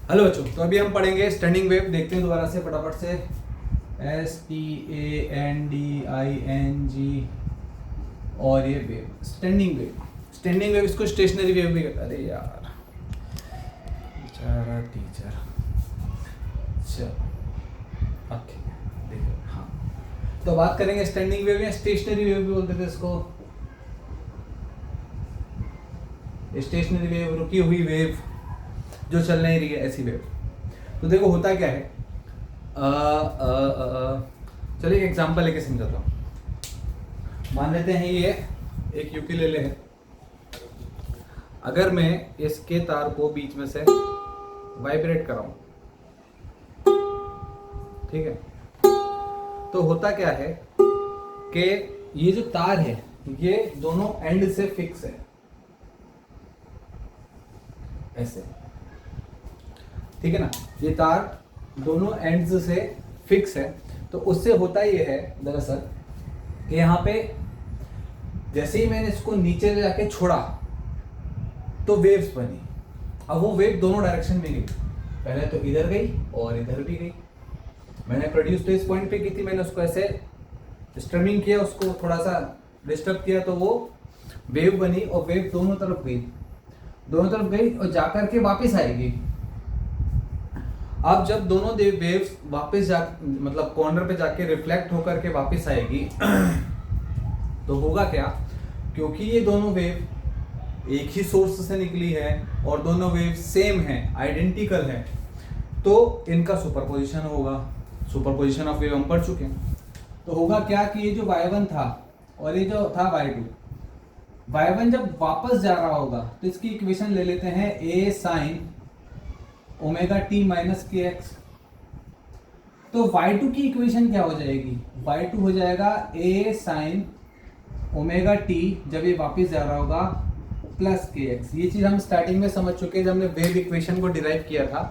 Hello बच्चों, तो अभी हम पढ़ेंगे स्टैंडिंग वेव। देखते हैं दोबारा से फटाफट से। STANDING और ये wave, standing wave. Standing wave इसको स्टेशनरी वेव भी कहते हैं। अरे यार बेचारा टीचर। चलो ओके, देखो हाँ, तो बात करेंगे स्टैंडिंग वेव या स्टेशनरी वेव भी बोलते थे इसको। स्टेशनरी वेव, रुकी हुई वेव जो चल नहीं रही है, ऐसी वेव। तो देखो होता क्या है, चलिए एक एग्जांपल लेके समझाता हूँ। मान लेते हैं ये एक यूकेलेले है। अगर मैं इसके तार को बीच में से वाइब्रेट कराऊं, ठीक है, तो होता क्या है कि ये जो तार है ये दोनों एंड से फिक्स है, ऐसे, ठीक है ना। ये तार दोनों एंड्स से फिक्स है। तो उससे होता ये है दरअसल कि यहाँ पे जैसे ही मैंने इसको नीचे ले जाके छोड़ा तो वेव्स बनी। अब वो वेव दोनों डायरेक्शन में गई, पहले तो इधर गई और इधर भी गई। मैंने प्रोड्यूस तो इस पॉइंट पे की थी, मैंने उसको ऐसे स्ट्रीमिंग किया, उसको थोड़ा सा डिस्टर्ब किया तो वो वेव बनी और वेव दोनों तरफ गई, दोनों तरफ गई और जाकर के वापस आएगी। अब जब दोनों वेव्स वापस जा, मतलब कॉर्नर पे जाके रिफ्लेक्ट होकर के वापस आएगी तो होगा क्या, क्योंकि ये दोनों वेव एक ही सोर्स से निकली है और दोनों वेव सेम है, आइडेंटिकल है, तो इनका सुपरपोजिशन होगा। सुपरपोजिशन ऑफ वेव हम पढ़ चुके हैं। तो होगा क्या कि ये जो y1 था और ये जो था y2, y1 जब वापस जा रहा होगा तो इसकी इक्वेशन ले लेते हैं a sin omega t minus के एक्स। तो y2 की इक्वेशन क्या हो जाएगी, y2 हो जाएगा a साइन ओमेगा टी जब ये वापस जा रहा होगा प्लस के एक्स। ये चीज़ हम स्टार्टिंग में समझ चुके हैं, जब हमने वेव इक्वेशन को डिराइव किया था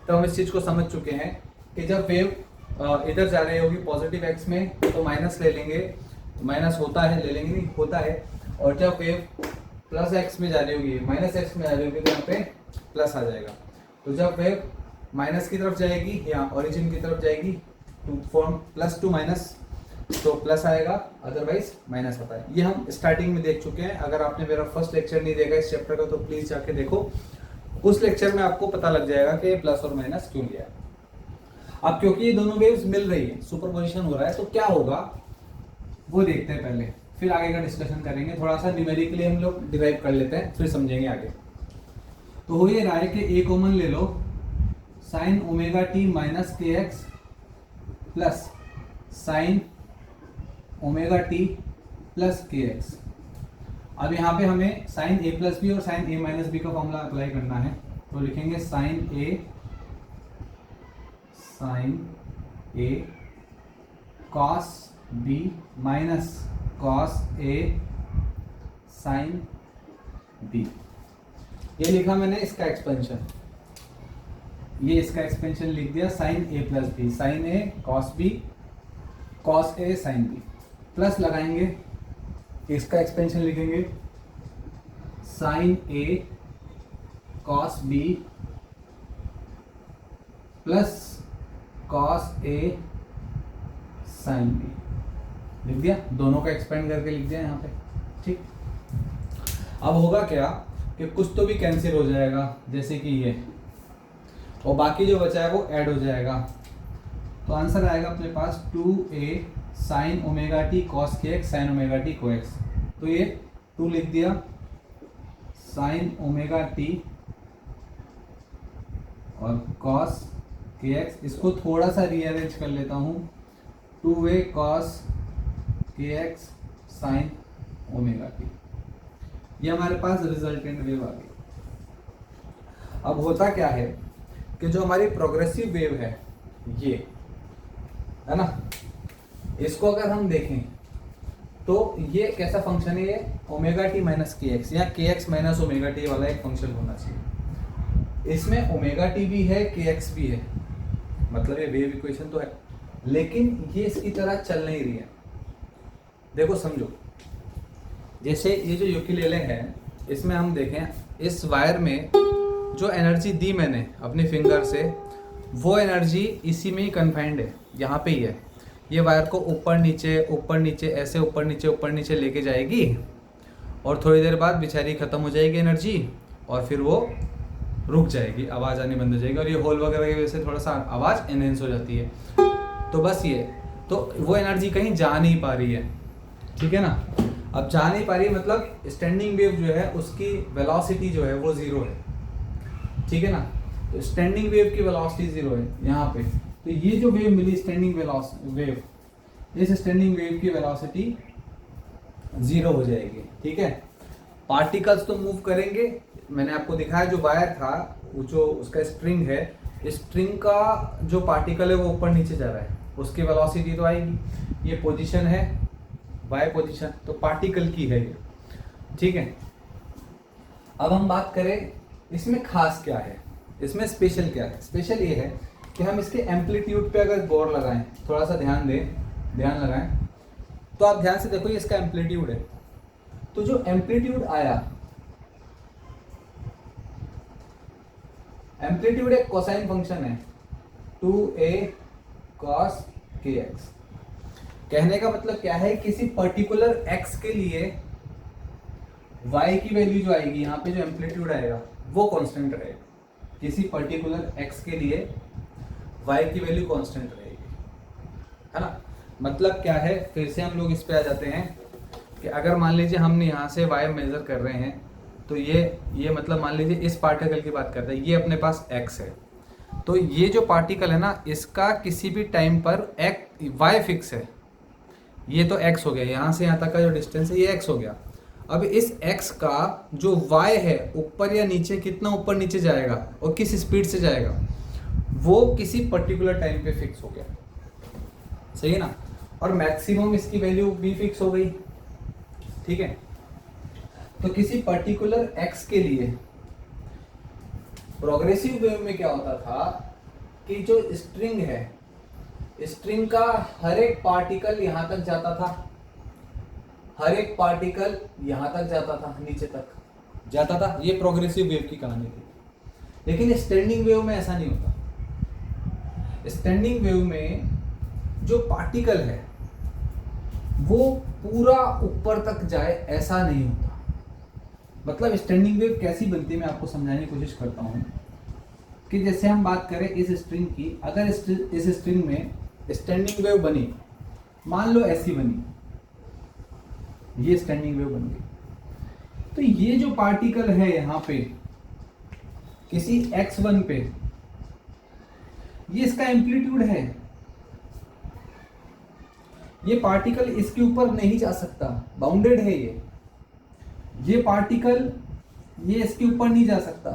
तो हम इस चीज़ को समझ चुके हैं कि जब वेव इधर जा रही होगी पॉजिटिव एक्स में तो माइनस ले लेंगे, माइनस होता है, ले लेंगे नहीं होता है, और जब वेव प्लस एक्स में जा रही होगी, माइनस एक्स में जा रही होगी तो यहाँ पे प्लस आ जाएगा। तो जब वेव माइनस की तरफ जाएगी या ओरिजिन की तरफ जाएगी to form plus to minus, तो प्लस आएगा, अदरवाइज माइनस आता है। ये हम स्टार्टिंग में देख चुके हैं। अगर आपने मेरा फर्स्ट लेक्चर नहीं देखा इस चैप्टर का तो प्लीज जाके देखो, उस लेक्चर में आपको पता लग जाएगा कि प्लस और माइनस क्यों लिया है। अब क्योंकि ये दोनों वेव्स मिल रही है, सुपरपोजिशन हो रहा है, तो क्या होगा वो देखते हैं पहले, फिर आगे का डिस्कशन करेंगे। थोड़ा सा न्यूमेरिकली हम लोग डिराइव कर लेते हैं, फिर समझेंगे आगे। तो हो ये रहा है कि ए कॉमन ले लो, साइन ओमेगा टी माइनस के x plus sine omega t plus के एक्स। अब यहाँ पे हमें साइन ए प्लस बी और साइन ए माइनस बी का फॉर्मूला अप्लाई करना है। तो लिखेंगे sign A cos B minus cos A sine B. ये लिखा मैंने इसका एक्सपेंशन, ये इसका एक्सपेंशन लिख दिया, sign A plus B, sign A cos B cos A sine B, plus लगाएंगे इसका एक्सपेंशन लिखेंगे sign A cos B plus cos A sine B. लिख दिया, दोनों का एक्सपेंड करके लिख दिया यहाँ पे, ठीक। अब होगा क्या कि कुछ तो भी कैंसिल हो जाएगा, जैसे कि ये, और बाकी जो बचा है वो ऐड हो जाएगा। तो आंसर आएगा अपने पास 2a sine omega T cos के एक्स साइन ओमेगा टी को एक्स। तो ये 2 लिख दिया, साइन ओमेगा टी और कॉस के एक्स। इसको थोड़ा सा रीअरेंज कर लेता हूँ, 2a कॉस के एक्स साइन ओमेगा टी। ये हमारे पास रिजल्टेंट वेव आ गई। अब होता क्या है कि जो हमारी प्रोग्रेसिव वेव है ये है ना, इसको अगर हम देखें तो ये कैसा फंक्शन है, ये ओमेगा टी माइनस के एक्स या के एक्स माइनस ओमेगा टी वाला एक फंक्शन होना चाहिए। इसमें ओमेगा टी भी है, के एक्स भी है, मतलब ये वेव इक्वेशन तो है, लेकिन ये इसकी तरह चल नहीं रही है। देखो समझो, जैसे ये जो यूकेलेले है इसमें हम देखें, इस वायर में जो एनर्जी दी मैंने अपने फिंगर से, वो एनर्जी इसी में ही कन्फाइंड है, यहाँ पे ही है। ये वायर को ऊपर नीचे ऐसे ऊपर नीचे लेके जाएगी और थोड़ी देर बाद बेचारी ख़त्म हो जाएगी एनर्जी और फिर वो रुक जाएगी, आवाज़ आनी बंद हो जाएगी और ये होल वगैरह की वजह से थोड़ा सा आवाज़ एनहेंस हो जाती है। तो बस ये, तो वो एनर्जी कहीं जा नहीं पा रही है, ठीक है ना। अब जा नहीं पा रही है मतलब स्टैंडिंग वेव जो है उसकी वेलोसिटी जो है वो ज़ीरो है, ठीक है ना। तो स्टैंडिंग वेव की वेलोसिटी ज़ीरो है यहाँ पे। तो ये जो वेव मिली स्टैंडिंग वेव, इस स्टैंडिंग वेव की वेलोसिटी ज़ीरो हो जाएगी, ठीक है। पार्टिकल्स तो मूव करेंगे, मैंने आपको दिखाया जो वायर था, वो जो उसका स्ट्रिंग है, स्ट्रिंग का जो पार्टिकल है वो ऊपर नीचे जा रहा है, उसकी वेलोसिटी तो आएगी। ये पोजीशन है वाई पोजीशन, तो पार्टिकल की है ये, ठीक है। अब हम बात करें इसमें खास क्या है, इसमें स्पेशल क्या है। स्पेशल ये है कि हम इसके एम्पलीट्यूड पे अगर गौर लगाएं, थोड़ा सा ध्यान लगाएं, तो आप ध्यान से देखो ये इसका एम्पलीट्यूड है। तो जो एम्पलीट्यूड आया, एम्पलीट्यूड एक कोसाइन फंक्शन है 2a cos kx। कहने का मतलब क्या है, किसी पर्टिकुलर x के लिए y की वैल्यू जो आएगी, यहाँ पे जो एम्पलीट्यूड आएगा वो कांस्टेंट रहेगा। किसी पर्टिकुलर x के लिए y की वैल्यू कांस्टेंट रहेगी, है ना। मतलब क्या है, फिर से हम लोग इस पे आ जाते हैं कि अगर मान लीजिए हमने यहाँ से y मेजर कर रहे हैं, तो ये मतलब मान लीजिए इस पार्टिकल की बात करते हैं, ये अपने पास x है। तो ये जो पार्टिकल है ना, इसका किसी भी टाइम पर y फिक्स है, ये तो x हो गया, यहाँ से यहाँ तक का जो डिस्टेंस है ये x हो गया। अब इस x का जो y है ऊपर या नीचे, कितना ऊपर नीचे जाएगा और किस स्पीड से जाएगा, वो किसी पर्टिकुलर टाइम पे फिक्स हो गया, सही है ना। और मैक्सिमम इसकी वैल्यू भी फिक्स हो गई, ठीक है। तो किसी पर्टिकुलर x के लिए प्रोग्रेसिव वेव में क्या होता था कि जो स्ट्रिंग है, स्ट्रिंग का हर एक पार्टिकल यहाँ तक जाता था, हर एक पार्टिकल यहाँ तक जाता था, नीचे तक जाता था। ये प्रोग्रेसिव वेव की कहानी थी। लेकिन स्टैंडिंग वेव में ऐसा नहीं होता। स्टैंडिंग वेव में जो पार्टिकल है वो पूरा ऊपर तक जाए, ऐसा नहीं होता। मतलब स्टैंडिंग वेव कैसी बनती है मैं आपको समझाने की कोशिश करता हूँ कि जैसे हम बात करें इस स्ट्रिंग की, अगर इस स्ट्रिंग में स्टैंडिंग वेव बनी, मान लो ऐसी बनी, ये स्टैंडिंग वेव बन गई, तो ये जो पार्टिकल है यहाँ पे किसी x1 पे, ये इसका एम्पलीट्यूड है, ये पार्टिकल इसके ऊपर नहीं जा सकता, बाउंडेड है ये पार्टिकल ये इसके ऊपर नहीं जा सकता,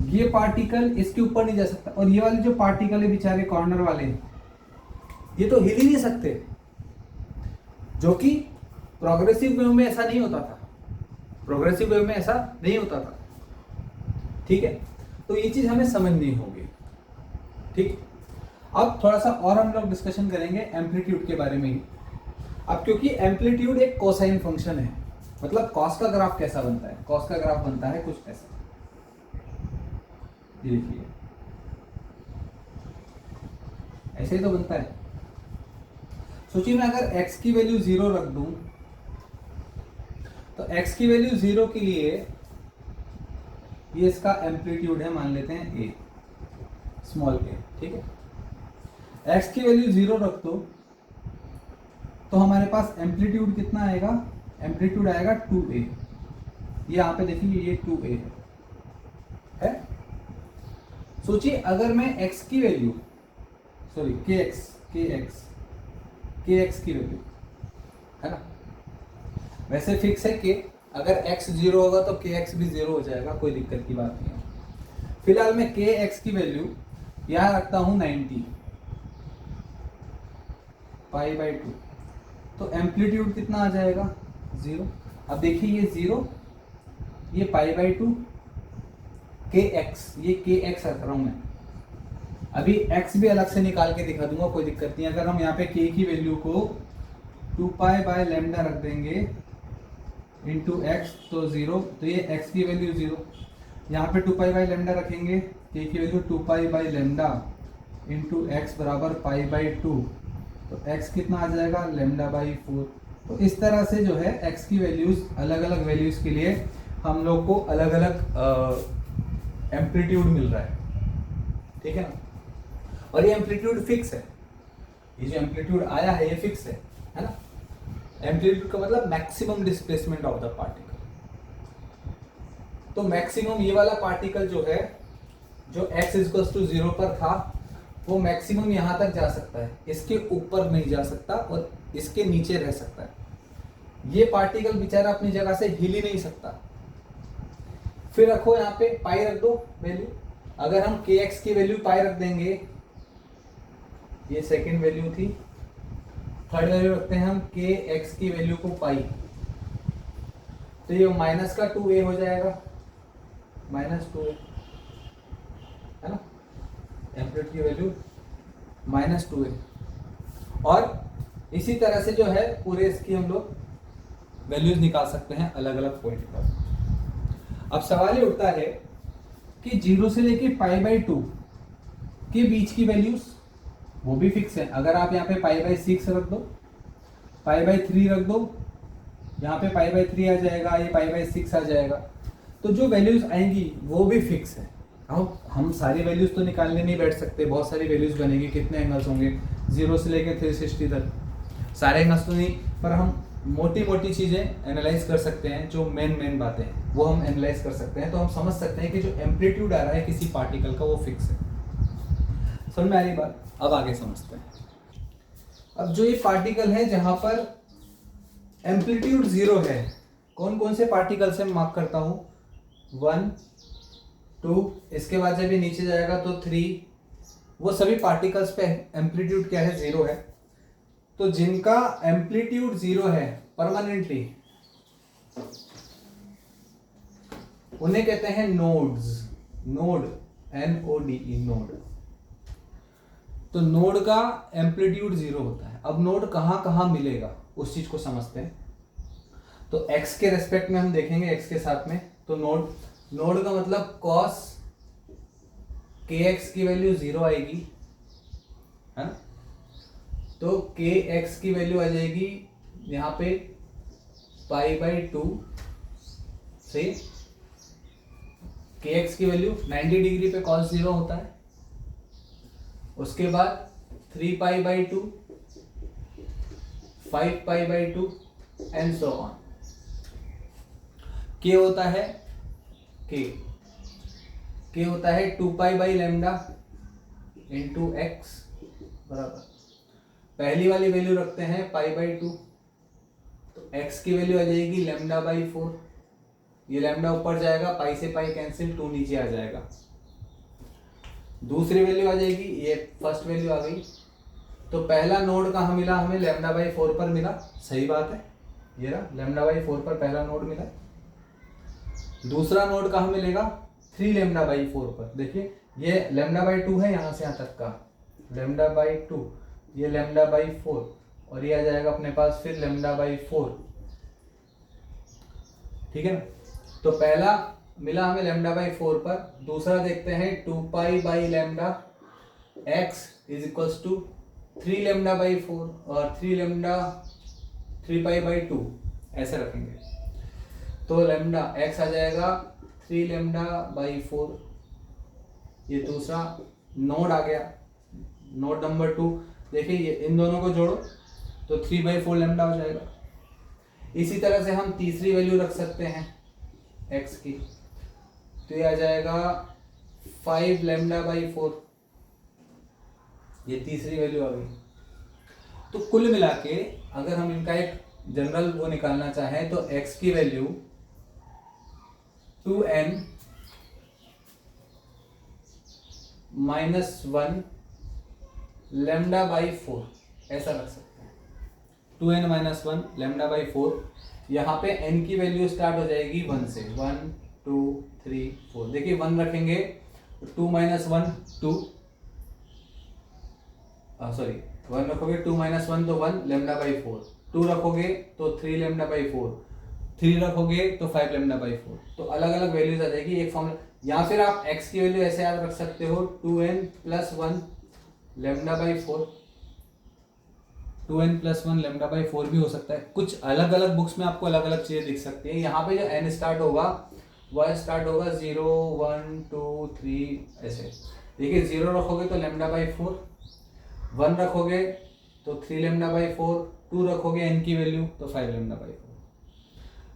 ये पार्टिकल इसके ऊपर नहीं जा सकता, और ये वाले जो पार्टिकल है बेचारे कॉर्नर वाले, ये तो हिल ही नहीं सकते, जो कि प्रोग्रेसिव वेव में ऐसा नहीं होता था। प्रोग्रेसिव वेव में ऐसा नहीं होता था, ठीक है। तो ये चीज हमें समझनी होगी, ठीक। अब थोड़ा सा और हम लोग डिस्कशन करेंगे एम्पलीट्यूड के बारे में ही। अब क्योंकि एम्पलीट्यूड एक कोसाइन फंक्शन है, मतलब कॉस का ग्राफ कैसा बनता है, कॉस का ग्राफ बनता है कुछ ऐसा, ये देखिए ऐसे ही तो बनता है। सोचिए मैं अगर x की वैल्यू 0 रख दूं, तो x की वैल्यू 0 के लिए ये इसका एम्पलीट्यूड है, मान लेते हैं a, स्मॉल a, ठीक है। x की वैल्यू 0 रख दो तो हमारे पास एम्पलीट्यूड कितना आएगा, एम्पलीट्यूड आएगा 2a। ये यहाँ पे देखिए ये 2a है। सोचिए अगर मैं x की वैल्यू, सॉरी kx की वैल्यू है ना, वैसे फिक्स है कि अगर x 0 होगा तो kx भी 0 हो जाएगा, कोई दिक्कत की बात नहीं है। फिलहाल मैं kx की वैल्यू यहाँ रखता हूँ 90 π/2, तो एम्पलीट्यूड कितना आ जाएगा 0। अब देखिए ये 0, ये π/2, kx, ये kx रख रहा हूं मैं, अभी x भी अलग से निकाल के दिखा दूंगा, कोई दिक्कत नहीं। अगर हम यहाँ पे k की वैल्यू को 2π/λ रख देंगे इंटू x, तो 0, तो ये x की वैल्यू 0। यहाँ पे 2π/λ रखेंगे, के की वैल्यू 2π/λ इंटू एक्स बराबर π/2, तो x कितना आ जाएगा λ/4। तो इस तरह से जो है x की वैल्यूज अलग अलग वैल्यूज के लिए हम लोग को अलग अलग एम्पलीट्यूड मिल रहा है, ठीक है ना। और ये एम्पलीट्यूड फिक्स है, ये जो एम्पलीट्यूड आया है ये फिक्स है ना। एम्पलीट्यूड का मतलब maximum displacement of the particle. तो मैक्सिमम ये वाला पार्टिकल जो है, जो x = 0 पर था, वो मैक्सिमम यहां तक जा सकता है, इसके ऊपर नहीं जा सकता और इसके नीचे रह सकता है। ये पार्टिकल बेचारा अपनी जगह से हिल ही नहीं सकता। फिर रखो यहाँ पे पाई रख दो वैल्यू। अगर हम kx की वैल्यू पाई रख देंगे, ये सेकंड वैल्यू थी, थर्ड वैल्यू रखते हैं हम kx की वैल्यू को पाई, तो ये माइनस का 2a हो जाएगा, -2a है ना, एम्पलीट्यूड की वैल्यू -2a। और इसी तरह से जो है पूरे इसकी हम लोग वैल्यूज निकाल सकते हैं अलग अलग पॉइंट पर। अब सवाल ये उठता है कि 0 से लेके π/2 के बीच की वैल्यूज वो भी फिक्स है। अगर आप यहाँ पे π/6 रख दो, π/3 रख दो, यहाँ पे π/3 आ जाएगा, ये π/6 आ जाएगा, तो जो वैल्यूज आएंगी वो भी फिक्स है। हम सारी वैल्यूज तो निकालने नहीं बैठ सकते, बहुत सारी वैल्यूज बनेगी, कितने एंगल्स होंगे 0 से लेके 360 तक, सारे एंगल्स तो नहीं, पर हम मोटी मोटी चीजें एनालाइज कर सकते हैं, जो मेन बातें हैं वो हम एनालाइज कर सकते हैं। तो हम समझ सकते हैं कि जो एम्पलीट्यूड आ रहा है किसी पार्टिकल का वो फिक्स है। समझ में आ रही बात? अब आगे समझते हैं। अब जो ये पार्टिकल है जहां पर एम्पलीट्यूड 0 है, कौन कौन से पार्टिकल से मार्क करता हूं, 1 2, इसके बाद जब ये नीचे जाएगा तो 3, वो सभी पार्टिकल्स पे एम्पलीट्यूड क्या है, 0 है। तो जिनका एम्पलीट्यूड 0 है परमानेंटली, उन्हें कहते हैं नोड्स। Node, NODE, node. तो नोड का एम्पलीट्यूड 0 होता है। अब नोड कहां कहां मिलेगा उस चीज को समझते हैं। तो x के रेस्पेक्ट में हम देखेंगे, x के साथ में, तो नोड का मतलब cos kx की वैल्यू 0 आएगी, है ना। तो kx की वैल्यू आ जाएगी यहाँ पे π/2 से, kx की वैल्यू 90 डिग्री पे cos 0 होता है। उसके बाद 3π/2, 5π/2 एंड सो ऑन। k होता है k होता है 2π/λ इंटू x बराबर, पहली वाली वैल्यू रखते हैं π/2, तो x की वैल्यू आ जाएगी λ/4, ये लैम्डा ऊपर जाएगा, पाई से पाई कैंसिल, 2 नीचे आ जाएगा। दूसरी वैल्यू आ जाएगी, ये फर्स्ट वैल्यू आ गई। तो पहला नोड कहाँ मिला हमें, λ/4 पर मिला, सही बात है, ये रहा λ/4 पर पहला नोड मिला। दूसरा नोड कहाँ मिलेगा, 3λ/4 पर। देखिए ये λ/2 है, यहाँ से यहाँ तक का λ/2, ये λ/4, और ये आ जाएगा अपने पास फिर λ/4, ठीक है ना। तो पहला मिला हमें λ/4 पर, दूसरा देखते हैं 2π/λ x = 3λ/4 और 3π/2 ऐसे रखेंगे। तो लैम्डा x आ जाएगा 3λ/4, ये दूसरा नोड आ गया, नोड नंबर 2। देखिए ये इन दोनों को जोड़ो तो 3/4 लैम्डा हो जाएगा। इसी तरह से हम तीसरी वैल्यू रख सकते हैं x की, तो ये आ जाएगा 5λ/4, ये तीसरी वैल्यू आ गई। तो कुल मिला के अगर हम इनका एक जनरल वो निकालना चाहें तो x की वैल्यू 2n - 1 λ/4 ऐसा रख सकते हैं। 2n - 1 λ/4, यहाँ पे n की वैल्यू स्टार्ट हो जाएगी 1 से, 1 2 3 4। देखिए 1 रखेंगे तो 2 - 1 2, सॉरी 1 रखोगे 2 - 1 तो 1 λ/4, 2 रखोगे तो 3 λ/4, 3 रखोगे तो 5 λ/4। तो अलग अलग वैल्यूज आ जाएगी। एक फॉर्मूला या फिर आप x की वैल्यू ऐसे याद रख सकते हो 2n+1 λ/4, 2n+1 λ/4 भी हो सकता है। कुछ अलग अलग बुक्स में आपको अलग अलग चीजें दिख सकती है। यहाँ पे जो n स्टार्ट होगा वह स्टार्ट होगा 0 1 2 3 ऐसे। देखिए 0 रखोगे तो λ/4, 1 रखोगे तो 3 λ/4, 2 रखोगे n की वैल्यू तो 5 λ/4।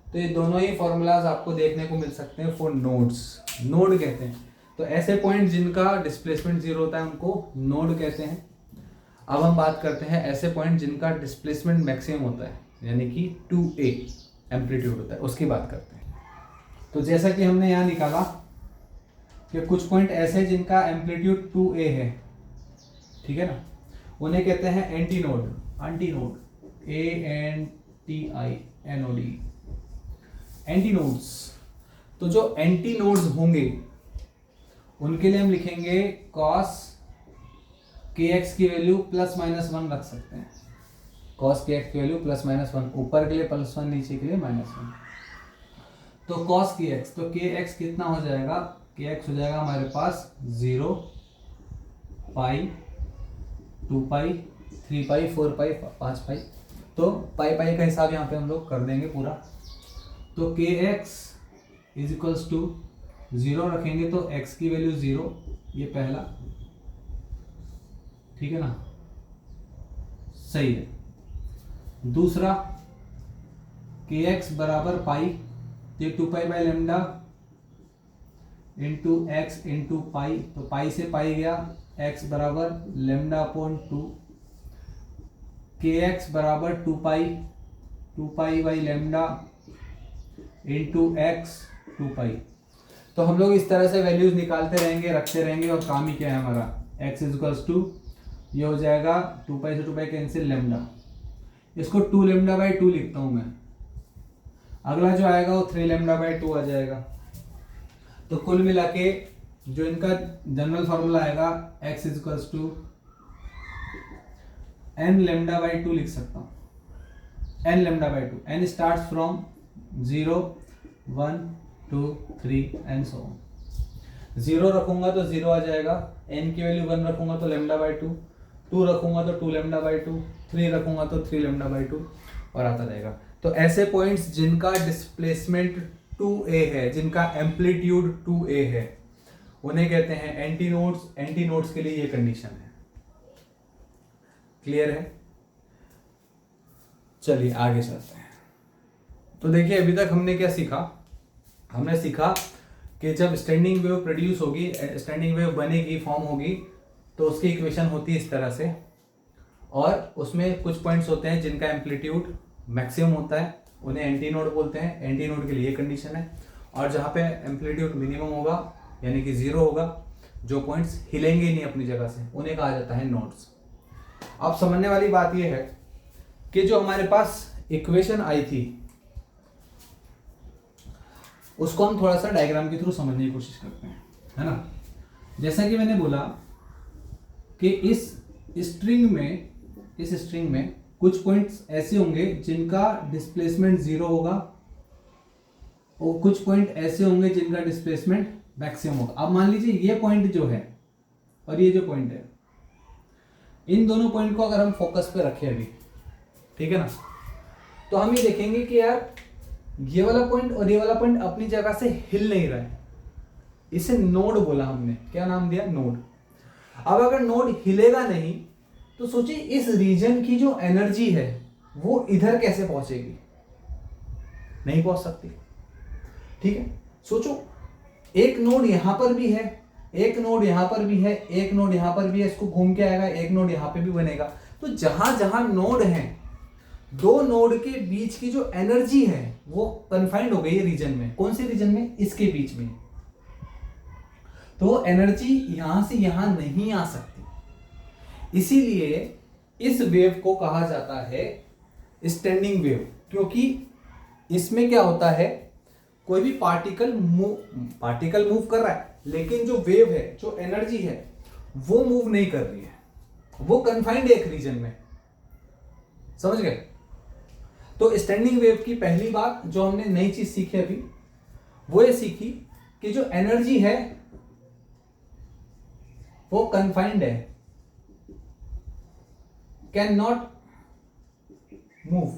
तो ये दोनों ही फॉर्मूलाज आपको देखने को मिल सकते हैं फॉर नोड्स, नोड कहते हैं। तो ऐसे पॉइंट जिनका डिस्प्लेसमेंट 0 होता है उनको नोड कहते हैं। अब हम बात करते हैं ऐसे पॉइंट जिनका डिस्प्लेसमेंट मैक्सिमम होता है, यानी कि 2a एम्पलीट्यूड होता है, उसकी बात करते हैं। तो जैसा कि हमने यहाँ निकाला कि कुछ पॉइंट ऐसे हैं जिनका एम्पलीट्यूड 2a है, ठीक है ना, उन्हें कहते हैं anti node, anti node, ANTINOD, anti nodes. तो जो एंटी नोड्स होंगे उनके लिए हम लिखेंगे cos kx की वैल्यू +-1 रख सकते हैं। cos kx की वैल्यू +-1, ऊपर के लिए +1, नीचे के लिए -1। तो cos kx, तो kx कितना हो जाएगा, kx हो जाएगा हमारे पास 0, पाई, 2 पाई, 3 पाई, 4 पाई, 5 पाई। तो पाई पाई का हिसाब यहाँ पे हम लोग कर देंगे पूरा। तो kx = 0 रखेंगे तो x की वैल्यू 0, ये पहला, ठीक है ना, सही है। दूसरा kx बराबर पाई, ये 2 pi by lambda into x into pi, तो पाई से पाई गया, x बराबर λ/2, kx बराबर 2 pi by lambda into x 2 पाई। तो हम लोग इस तरह से वैल्यूज निकालते रहेंगे, रखते रहेंगे, और काम ही क्या है हमारा, x = ये हो जाएगा 2 पाई से 2 पाई कैंसिल लैम्डा, इसको 2 λ/2 लिखता हूं मैं। अगला जो आएगा वो 3 λ/2 आ जाएगा। तो कुल मिला के जो इनका जनरल फॉर्मूला आएगा x = n λ/2 लिख सकता हूँ, n λ/2, n start from 0 1 2 3 and so on. 0 रखूंगा तो 0 आ जाएगा, n की वैल्यू 1 रखूंगा तो λ/2, 2 रखूंगा तो 2 λ/2, 3 रखूंगा तो 3 λ/2, और आता रहेगा। तो ऐसे पॉइंट्स जिनका डिस्प्लेसमेंट 2a है, जिनका एम्पलीट्यूड 2a है, उन्हें कहते हैं एंटी नोड्स। एंटी नोड्स के लिए ये कंडीशन है। क्लियर है? चलिए आगे चलते हैं। तो देखिए अभी तक हमने क्या सीखा, हमने सीखा कि जब स्टैंडिंग वेव प्रोड्यूस होगी, स्टैंडिंग वेव बनेगी, फॉर्म होगी, तो उसकी इक्वेशन होती है इस तरह से, और उसमें कुछ पॉइंट्स होते हैं जिनका एम्पलीट्यूड मैक्सिमम होता है, उन्हें एंटी नोड बोलते हैं। एंटी नोड के लिए ये कंडीशन है। और जहाँ पे एम्पलीट्यूड मिनिमम होगा, यानी कि 0 होगा, जो पॉइंट्स हिलेंगे नहीं अपनी जगह से, उन्हें कहा जाता है नोड्स। अब समझने वाली बात यह है कि जो हमारे पास इक्वेशन आई थी उसको हम थोड़ा सा डायग्राम के थ्रू समझने की कोशिश करते हैं, है ना। जैसा कि मैंने बोला कि इस स्ट्रिंग में कुछ पॉइंट्स ऐसे होंगे जिनका डिस्प्लेसमेंट 0 होगा, और कुछ पॉइंट ऐसे होंगे जिनका डिस्प्लेसमेंट मैक्सिमम होगा। अब मान लीजिए ये पॉइंट जो है और ये जो पॉइंट है, इन दोनों पॉइंट को अगर हम फोकस पे रखें अभी, ठीक है ना, तो हम ये देखेंगे कि यार ये वाला पॉइंट और ये वाला पॉइंट अपनी जगह से हिल नहीं रहा है। इसे नोड बोला हमने, क्या नाम दिया, नोड। अब अगर नोड हिलेगा नहीं तो सोचिए इस रीजन की जो एनर्जी है वो इधर कैसे पहुंचेगी, नहीं पहुंच सकती, ठीक है। सोचो एक नोड यहां पर भी है, एक नोड यहां पर भी है, एक नोड यहां पर भी है, इसको घूम के आएगा, एक नोड यहां पे भी बनेगा। तो जहां जहां नोड है, दो नोड के बीच की जो एनर्जी है वो कन्फाइंड हो गई है रीजन में। कौन से रीजन में, इसके बीच में। तो वो एनर्जी यहां से यहां नहीं आ सकती, इसीलिए इस वेव को कहा जाता है स्टैंडिंग वेव, क्योंकि इसमें क्या होता है, कोई भी पार्टिकल मूव कर रहा है, लेकिन जो वेव है, जो एनर्जी है, वो मूव नहीं कर रही है, वो कन्फाइंड है एक रीजन में। समझ गए? तो स्टैंडिंग वेव की पहली बात जो हमने नई चीज सीखी अभी, वो ये सीखी कि जो एनर्जी है वो कन्फाइंड है, कैन नॉट मूव,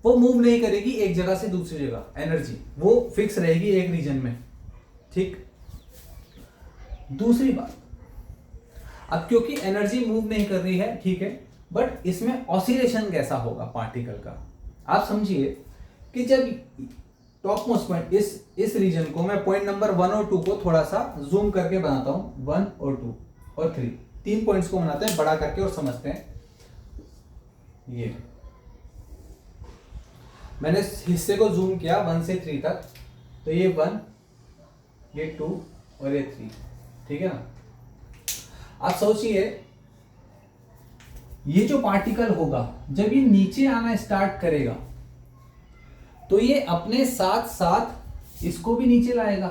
वो मूव नहीं करेगी एक जगह से दूसरी जगह, एनर्जी वो फिक्स रहेगी एक रीजन में। ठीक, दूसरी बात, अब क्योंकि एनर्जी मूव नहीं कर रही है, ठीक है, बट इसमें ऑसिलेशन कैसा होगा पार्टिकल का, आप समझिए कि जब टॉप मोस्ट पॉइंट इस रीजन को मैं पॉइंट नंबर 1 और 2 को थोड़ा सा जूम करके बनाता हूं, 1 और 2 और 3, 3 पॉइंट्स को बनाते हैं बड़ा करके और समझते हैं। ये मैंने इस हिस्से को जूम किया 1 से 3 तक, तो ये 1, ये 2 और ये 3, ठीक है ना। आप सोचिए ये जो पार्टिकल होगा जब ये नीचे आना स्टार्ट करेगा तो ये अपने साथ साथ इसको भी नीचे लाएगा,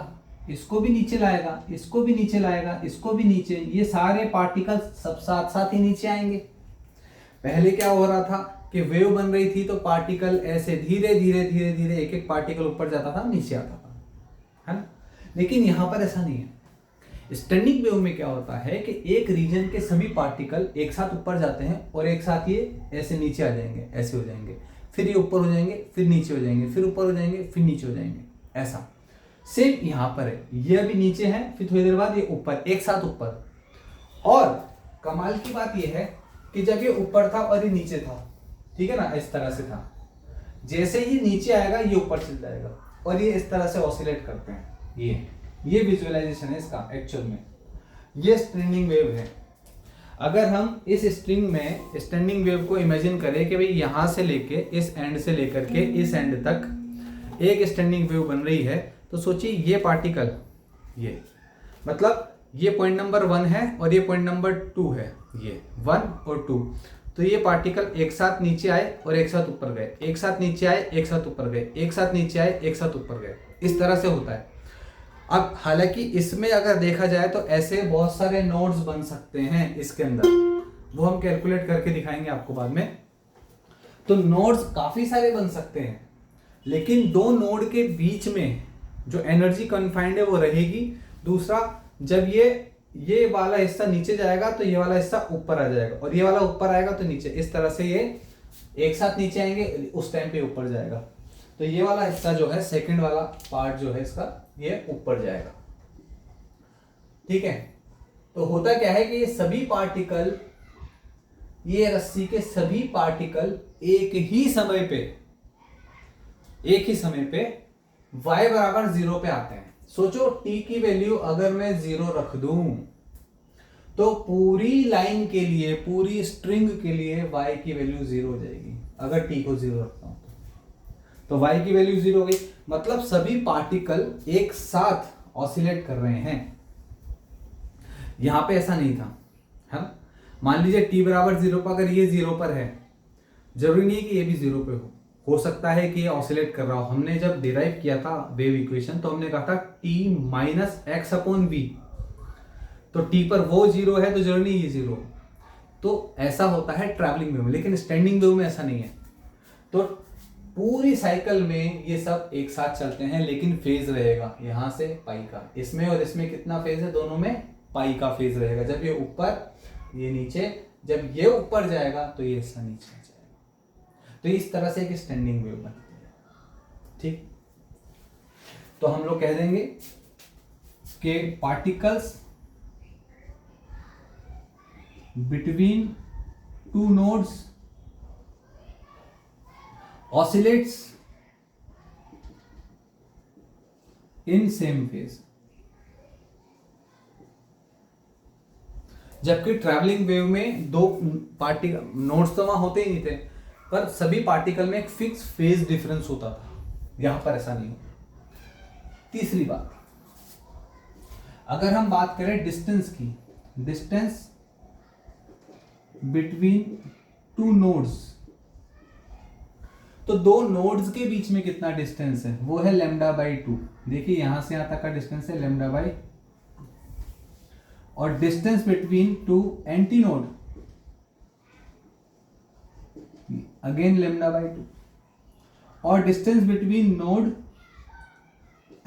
इसको भी नीचे लाएगा, इसको भी नीचे लाएगा, इसको भी नीचे, ये सारे पार्टिकल सब साथ साथ ही नीचे आएंगे। पहले क्या हो रहा था कि वेव बन रही थी तो पार्टिकल ऐसे धीरे धीरे धीरे धीरे एक एक पार्टिकल ऊपर जाता था, नीचे आता था, है ना। लेकिन यहां पर ऐसा नहीं है। स्टैंडिंग वेव में क्या होता है कि एक रीजन के सभी पार्टिकल एक साथ ऊपर जाते हैं और एक साथ ये ऐसे नीचे आ जाएंगे, ऐसे हो जाएंगे, फिर ये ऊपर हो जाएंगे, फिर नीचे हो जाएंगे, फिर ऊपर हो जाएंगे, फिर नीचे हो जाएंगे, ऐसा। सेम यहां पर है, ये अभी नीचे है, फिर थोड़ी देर बाद ये ऊपर, एक साथ ऊपर। और कमाल की बात ये है कि जब ये ऊपर था और ये नीचे था, ठीक है ना, इस तरह से था, जैसे ही नीचे आएगा ये ऊपर चल जाएगा और ये इस तरह से ऑसिलेट करते हैं। ये विजुअलाइजेशन है इसका एक्चुअल में। ये स्टैंडिंग वेव है। अगर हम इस स्ट्रिंग में स्टैंडिंग वेव को इमेजिन करें कि भाई यहां से लेके इस एंड से लेकर के इस एंड तक एक स्टैंडिंग वेव बन रही है, तो सोचिए ये पार्टिकल, ये मतलब ये पॉइंट नंबर 1 है और ये पॉइंट नंबर 2 है, ये 1 और 2, तो ये पार्टिकल एक साथ नीचे आए और एक साथ ऊपर गए, एक साथ नीचे आए, एक साथ ऊपर गए, एक साथ नीचे आए, एक साथ ऊपर गए, इस तरह से होता है। अब हालांकि इसमें अगर देखा जाए तो ऐसे बहुत सारे नोड्स बन सकते हैं इसके अंदर, वो हम कैलकुलेट करके दिखाएंगे आपको बाद में। तो नोड्स काफी सारे बन सकते हैं, लेकिन दो नोड के बीच में जो एनर्जी कन्फाइंड है वो रहेगी। दूसरा, जब ये वाला हिस्सा नीचे जाएगा तो ये वाला हिस्सा ऊपर आ जाएगा और ये वाला ऊपर आएगा तो नीचे, इस तरह से ये एक साथ नीचे आएंगे, उस टाइम पे ऊपर जाएगा। तो ये वाला हिस्सा जो है, सेकंड वाला पार्ट जो है इसका, ये ऊपर जाएगा, ठीक है। तो होता क्या है कि ये सभी पार्टिकल, ये रस्सी के सभी पार्टिकल एक ही समय पे y बराबर 0 पे आते हैं। सोचो t की वैल्यू अगर मैं 0 रख दूं तो पूरी लाइन के लिए, पूरी स्ट्रिंग के लिए y की वैल्यू 0 हो जाएगी। अगर t को 0 रखता हूं तो y की वैल्यू 0 हो गई, मतलब सभी पार्टिकल एक साथ ऑसिलेट कर रहे हैं। यहां पे ऐसा नहीं था, है ना। मान लीजिए t बराबर 0 पर, अगर ये 0 पर है, जरूरी नहीं है कि ये भी 0 पे हो सकता है कि ये ऑसिलेट कर रहा हो। हमने जब डिराइव किया था वेव इक्वेशन तो हमने कहा था t minus x upon v, तो t पर वो 0 है तो जरूरी नहीं ये 0। तो ऐसा होता है ट्रैवलिंग वेव में, लेकिन स्टैंडिंग वेव में ऐसा नहीं है। तो पूरी साइकिल में ये सब एक साथ चलते हैं, लेकिन फेज रहेगा यहां से पाई का। इसमें और इसमें कितना फेज है? दोनों में पाई का फेज रहेगा। जब ये ऊपर, ये नीचे, जब ये ऊपर जाएगा तो ये हिस्सा नीचे आ जाएगा। तो इस तरह से एक स्टैंडिंग वेव बनती है, ठीक। तो हम लोग कह देंगे कि particles between two nodes oscillates in same phase। जबकि ट्रैवलिंग वेव में दो पार्टिकल, नोड्स तो वहां होते ही नहीं थे, पर सभी पार्टिकल में एक फिक्स फेज डिफरेंस होता था। यहां पर ऐसा नहीं होता। तीसरी बात, अगर हम बात करें डिस्टेंस की, डिस्टेंस बिटवीन टू नोड्स, तो दो नोड्स के बीच में कितना डिस्टेंस है? वो है λ/2। देखिए यहां से यहां तक का डिस्टेंस है λ/2, और distance between two anti node again λ/2, और distance between node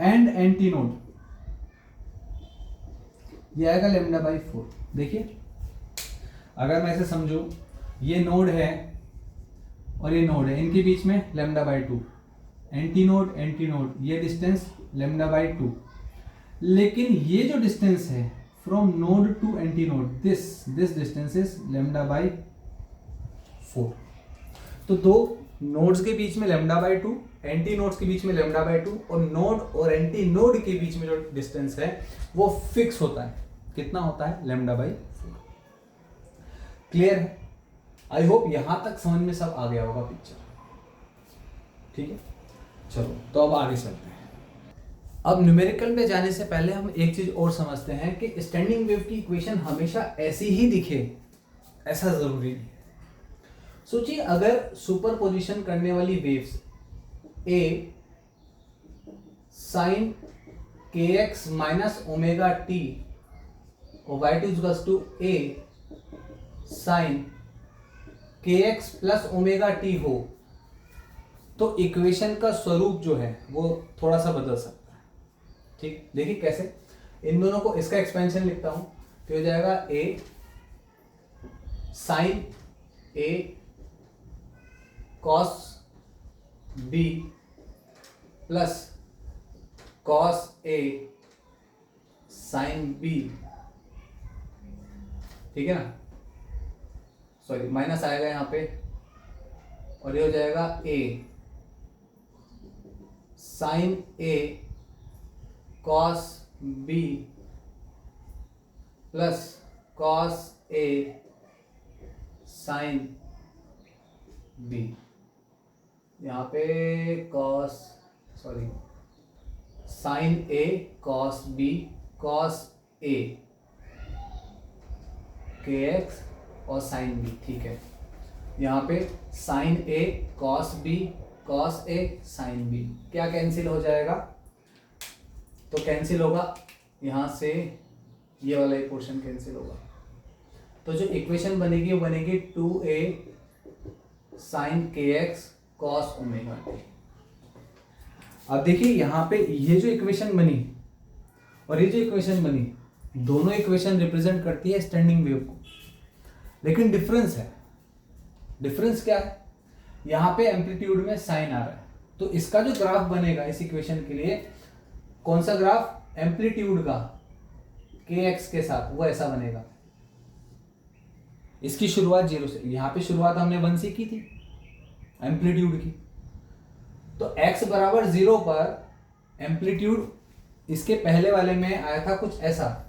and anti node, ये आएगा लेमडा बाई 4। देखिए अगर मैं इसे समझू, ये नोड है और ये नोड है, इनके बीच में लेमडा बाई 2, एंटी नोड, ये डिस्टेंस लेमडा बाई 2, लेकिन ये जो डिस्टेंस है from node to anti node, this distance is lambda by 4। तो दो नोड्स के बीच में लेमडा बाई 2, एंटी नोड्स के बीच में लेमडा बाई 2, और नोड और एंटी नोड के बीच में जो डिस्टेंस है वो फिक्स होता है। कितना होता है? Lambda by 4। क्लियर है? आई होप यहां तक समझ में सब आ गया होगा पिक्चर। ठीक है, चलो तो अब आगे चलते हैं। अब न्यूमेरिकल में जाने से पहले हम एक चीज और समझते हैं कि स्टैंडिंग वेव की इक्वेशन हमेशा ऐसी ही दिखे, ऐसा जरूरी नहीं। सोचिए अगर सुपरपोजिशन करने वाली waves A sine kx minus omega t और y2 equals to A sine kx plus omega t हो, तो इक्वेशन का स्वरूप जो है वो थोड़ा सा बदल सकता है। ठीक, देखिए कैसे। इन दोनों को, इसका एक्सपेंशन लिखता हूं तो हो जाएगा A sine A cos B plus cos A sine B। ठीक है ना, सॉरी माइनस आएगा यहां पे, और ये हो जाएगा A sine A cos B plus cos A sine B। यहाँ पे cos, sorry sine A cos B cos A kx और साइन B। ठीक है, यहाँ पे sine A cos B cos A sine B, क्या कैंसिल हो जाएगा? तो कैंसिल होगा यहाँ से, ये वाला एक पोर्शन कैंसिल होगा, तो जो इक्वेशन बनेगी वो बनेगी 2A sine kx cos omega t. अब देखिए यहाँ पे ये जो इक्वेशन बनी और ये जो इक्वेशन बनी, दोनों इक्वेशन रिप्रेजेंट करती है स्टैंडिंग वेव को, लेकिन डिफरेंस है। डिफरेंस क्या है? यहाँ पे एम्पलीट्यूड में साइन आ रहा है, तो इसका जो ग्राफ बनेगा इस इक्वेशन के लिए, कौन सा ग्राफ? एम्पलीट्यूड का kx के साथ, वो ऐसा बनेगा। इसकी शुरुआत 0 से, यहाँ पे शुरुआत हमने 1 से की थी एम्पलीट्यूड की, तो x बराबर 0 पर एम्पलीट्यूड इसके पहले वाले में आया था कुछ ऐसा,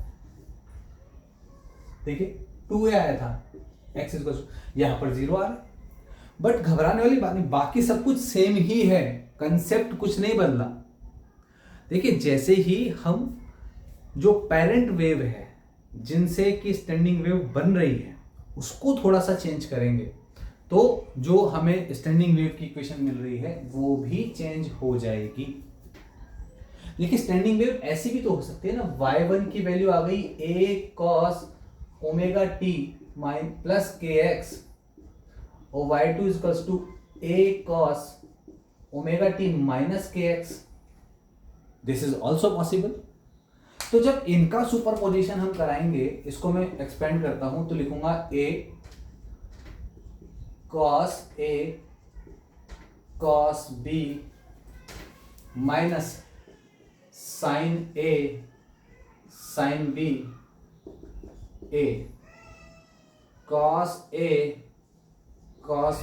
देखिए 2a आया था, x इक्वल यहां पर 0 आ रहा है। बट घबराने वाली बात नहीं, बाकी सब कुछ सेम ही है, कंसेप्ट कुछ नहीं बदला। देखिए जैसे ही हम जो पेरेंट वेव है जिनसे कि स्टैंडिंग वेव बन रही है उसको थोड़ा सा चेंज करेंगे, तो जो हमें स्टैंडिंग वेव की इक्वेशन मिल रही है वो भी चेंज हो जाएगी। देखिए स्टैंडिंग वेव ऐसी भी तो हो सकती है ना, y1 की वैल्यू आ गई a cos omega t plus kx और y2 equals to a cos omega t minus kx। This is also possible. तो जब इनका सुपरपोजिशन हम कराएंगे, इसको मैं एक्सपेंड करता हूं तो लिखूंगा a cos B minus sine A sine B, A cos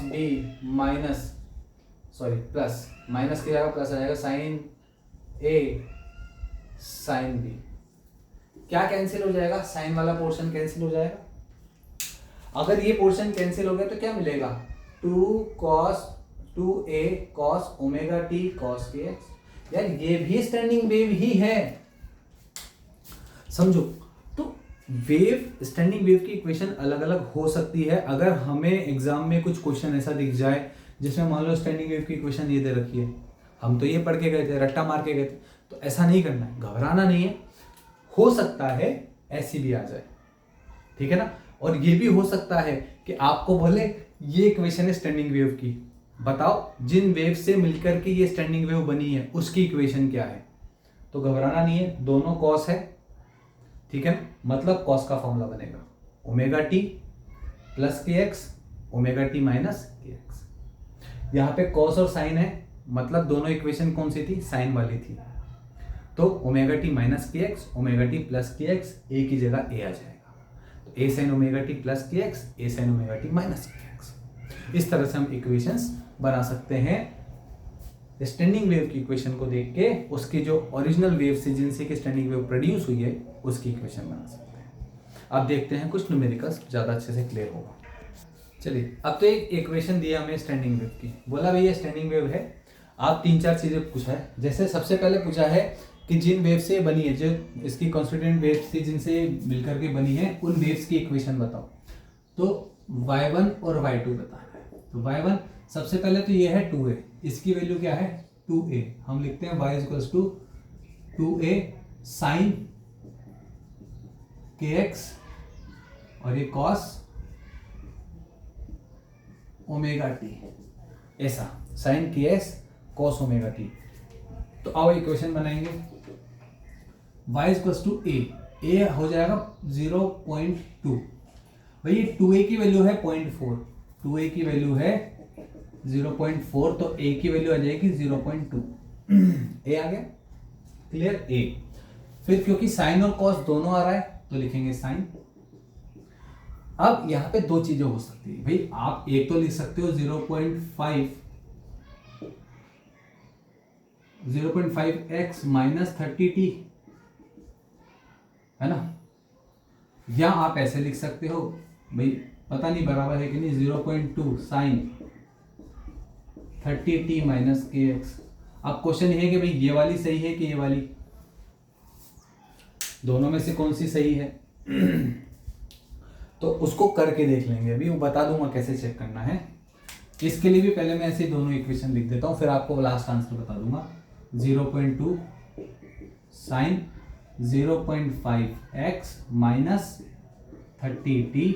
B minus, sorry plus, minus की जगह प्लस आ जाएगा, साइन A साइन B। क्या कैंसिल हो जाएगा? साइन वाला पोर्शन कैंसिल हो जाएगा। अगर ये पोर्शन कैंसिल हो गया तो क्या मिलेगा? 2a cos omega T cos kx। यार ये भी स्टैंडिंग वेव ही है, समझो। तो वेव, स्टैंडिंग वेव की इक्वेशन अलग अलग हो सकती है। अगर हमें एग्जाम में कुछ क्वेश्चन ऐसा दिख जाए जिसमें मान लो स्टैंडिंग वेव की इक्वेशन ये दे रखी है, हम तो ये पढ़ के गए थे, रट्टा मार के गए थे, तो ऐसा नहीं करना है, घबराना नहीं है। हो सकता है ऐसी भी आ जाए, ठीक है ना। और ये भी हो सकता है कि आपको बोले ये इक्वेशन है स्टैंडिंग वेव की, बताओ जिन वेव से मिलकर के ये स्टैंडिंग वेव बनी है उसकी इक्वेशन क्या है, तो घबराना नहीं है, दोनों कॉस है, ठीक है। मतलब कॉस का फॉर्मूला बनेगा ओमेगा टी प्लस के एक्स ओमेगा टी माइनस के एक्स। यहाँ पे कॉस और साइन है, मतलब दोनों इक्वेशन कौन सी थी, साइन वाली थी। तो ओमेगा टी माइनस के एक्स ओमेगा टी प्लस के एक्स, ए की जगह ए आ जाएगा। तो ए साइन ओमेगा टी प्लस के एक्स ए साइन ओमेगा टी माइनस के एक्स। इस तरह से हम इक्वेशंस बना सकते हैं। स्टैंडिंग वेव की इक्वेशन को देख के उसकी जो ओरिजिनल वेव से जिनसे कि स्टैंडिंग वेव प्रोड्यूस हुई है उसकी इक्वेशन बना सकते हैं। अब देखते हैं कुछ न्यूमेरिकल्स ज़्यादा अच्छे से क्लियर होगा। चलिए, अब तो एक इक्वेशन दिया हमें स्टैंडिंग वेव की, बोला भैया स्टैंडिंग वेव है। आप 3-4 चीज़ें पूछा है। जैसे सबसे पहले पूछा है कि जिन वेव से बनी है, जो इसकी कॉन्स्टिट्यूएंट वेव्स थी जिनसे मिलकर के बनी है, उन वेव्स की इक्वेशन बताओ। तो y1 और y2 बताना है। तो y1 सबसे पहले तो ये है 2a, इसकी वैल्यू क्या है 2a। हम लिखते हैं y equals to 2a sine kx और ये cos ओमेगा टी, ऐसा sine kx cos omega t. तो आओ इक्वेशन बनाएंगे। y इक्वल्स टू a हो जाएगा 0.2। भाई 2a की वैल्यू है 0.4, 2a की वैल्यू है 0.4, तो a की वैल्यू आ जाएगी 0.2। a आ गया, क्लियर। a फिर क्योंकि साइन और कॉस दोनों आ रहा है तो लिखेंगे साइन। अब यहां पे दो चीजें हो सकती है भाई, आप एक तो लिख सकते हो 0.5x माइनस 30t, है ना, या आप ऐसे लिख सकते हो भाई, पता नहीं बराबर है कि नहीं, 0.2 साइन 30t माइनस के एक्स। अब क्वेश्चन ये है कि भाई ये वाली सही है कि ये वाली, दोनों में से कौन सी सही है। तो उसको करके देख लेंगे, अभी वो बता दूंगा कैसे चेक करना है। इसके लिए भी पहले मैं ऐसे दोनों इक्वेशन लिख देता हूं, फिर आपको लास्ट आंसर बता दूंगा। 0.2 साइन 0.5x माइनस 30t,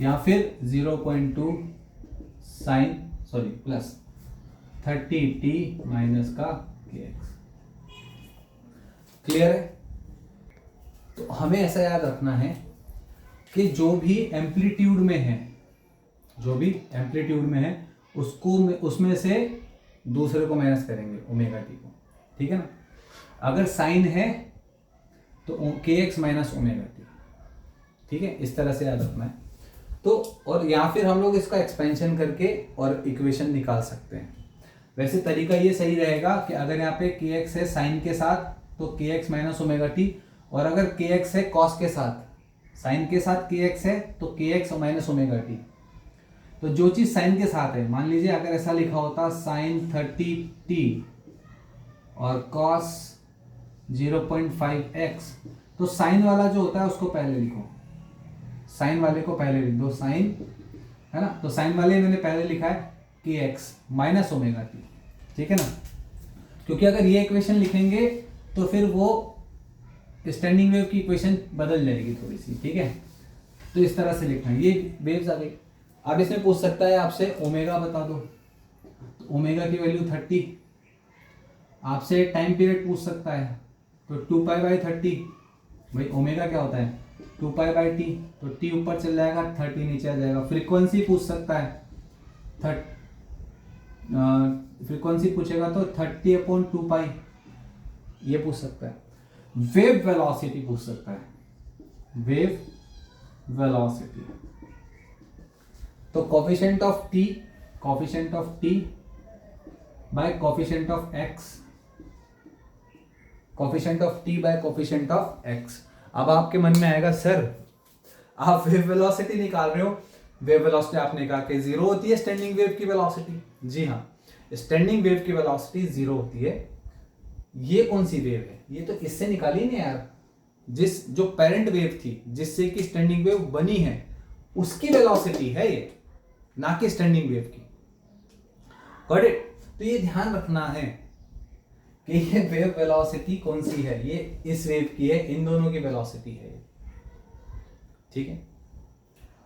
या फिर 0.2 साइन प्लस 30t माइनस का kx। क्लियर है। तो हमें ऐसा याद रखना है कि जो भी एम्पलीट्यूड में है, उसमें से दूसरे को माइनस करेंगे ओमेगा टी को, ठीक है ना। अगर साइन है तो kx माइनस ओमेगा टी, ठीक है, इस तरह से याद रखना है। तो और या फिर हम लोग इसका एक्सपेंशन करके और इक्वेशन निकाल सकते हैं। वैसे तरीका ये सही रहेगा कि अगर यहाँ पे kx है साइन के साथ तो kx माइनस ओमेगा टी, और अगर kx है कॉस के साथ, साइन के साथ kx है तो kx माइनस ओमेगा टी। तो जो चीज साइन के साथ है, मान लीजिए अगर ऐसा लिखा होता साइन 30t और कॉस 0.5x, तो साइन वाला जो होता है उसको पहले लिखो, साइन वाले को पहले लिख दो, साइन, है ना। तो साइन वाले मैंने पहले लिखा है kx माइनस ओमेगा टी, ठीक है ना। क्योंकि अगर ये इक्वेशन लिखेंगे तो फिर वो स्टैंडिंग वेव की इक्वेशन बदल जाएगी थोड़ी सी, ठीक है। तो इस तरह से लिखना है। ये वेव्स आ गई। अब इसमें पूछ सकता है आपसे ओमेगा बता दो, तो ओमेगा की वैल्यू 30। आपसे टाइम पीरियड पूछ सकता है, तो 2π/30। भाई ओमेगा क्या होता है 2π/t, तो t ऊपर चल जाएगा 30 नीचे आ जाएगा। फ्रीक्वेंसी पूछ सकता है, फ्रीक्वेंसी पूछेगा तो 30/2π ये पूछ सकता है। वेव वेलोसिटी पूछ सकता है, वेव वेलोसिटी। तो coefficient of t bye coefficient of x, coefficient of t bye coefficient of x। अब आपके मन में आएगा सर आप वेव वेलोसिटी निकाल रहे हो, वेव वेलोसिटी आपने कहा कि 0 होती है स्टैंडिंग वेव की वेलोसिटी। जी हाँ, स्टैंडिंग वेव की वेलोसिटी 0 होती है। ये कौन सी वेव है, ये तो इससे निकाली नहीं यार, जो पेरेंट वेव थी जिससे कि स्टैंडिंग वेव बनी है उसकी वेलोसिटी है ये, ना कि स्टैंडिंग वेव की। Got it. तो ये ध्यान रखना है कि ये वेव वेलोसिटी कौन सी है, ये इस वेव की है, इन दोनों की वेलोसिटी है, ठीक है।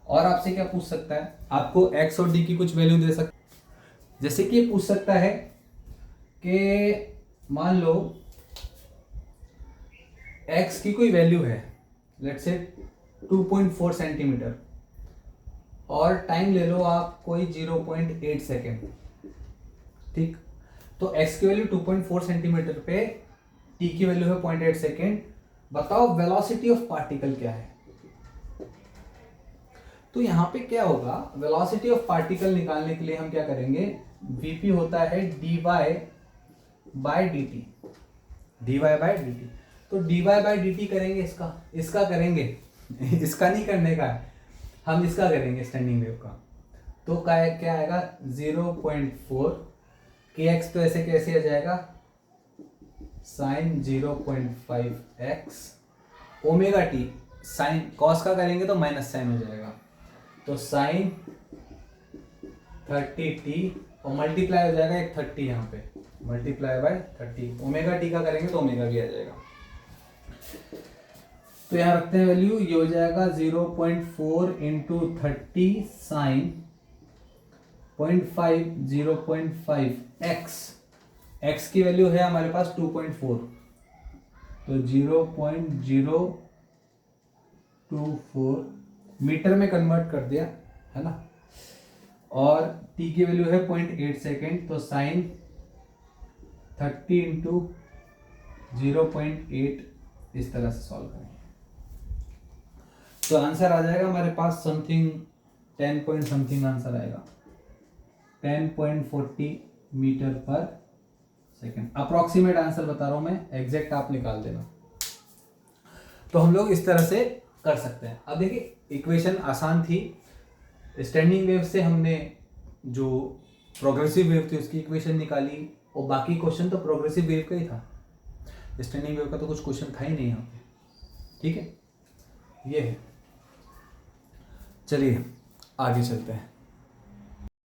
और आपसे क्या पूछ सकता है, आपको x और d की कुछ वैल्यू दे सकता है। जैसे कि ये पूछ सकता है कि मान लो x की कोई वैल्यू है, लेट्स से 2.4 सेंटीमीटर, और टाइम ले लो आप कोई 0.8 सेकेंड, ठीक। तो x की वैल्यू 2.4 सेंटीमीटर पे, t की वैल्यू है 0.8 सेकेंड। बताओ वेलोसिटी ऑफ पार्टिकल क्या है। तो यहां पे क्या होगा, वेलोसिटी ऑफ पार्टिकल निकालने के लिए हम क्या करेंगे, vp होता है dy by dt, dy by dt। तो dy बाय dt करेंगे, इसका करेंगे इसका नहीं करने का है, हम इसका करेंगे स्टैंडिंग वेव का। तो क्या आएगा 0.4 kx, तो ऐसे कैसे आ जाएगा sine 0.5 x omega t, sine cos का करेंगे तो माइनस साइन हो जाएगा, तो साइन 30t और मल्टीप्लाई हो जाएगा एक 30 यहाँ पे, मल्टीप्लाई बाय 30, ओमेगा टी का करेंगे तो ओमेगा भी आ जाएगा। तो यहाँ रखते हैं वैल्यू, ये हो जाएगा 0.4 इंटू 30 साइन 0.5 x की वैल्यू है हमारे पास 2.4, तो 0.024 मीटर में कन्वर्ट कर दिया, है ना। और t की वैल्यू है 0.8 सेकेंड, तो साइन 30 इंटू 0.8 इस तरह से सॉल्व करेंगे, तो आंसर आ जाएगा हमारे पास समथिंग 10 पॉइंट समथिंग आंसर आएगा, 10.40 मीटर पर सेकेंड। अप्रोक्सीमेट आंसर बता रहा हूं मैं, एग्जैक्ट आप निकाल देना। तो हम लोग इस तरह से कर सकते हैं। अब देखिए इक्वेशन आसान थी, स्टैंडिंग वेव से हमने जो प्रोग्रेसिव वेव थी उसकी इक्वेशन निकाली, और बाकी क्वेश्चन तो प्रोग्रेसिव वेव का ही था, स्टैंडिंग वेव का तो कुछ क्वेश्चन था ही नहीं यहाँ पे, ठीक है। ये है, चलिए आगे चलते हैं।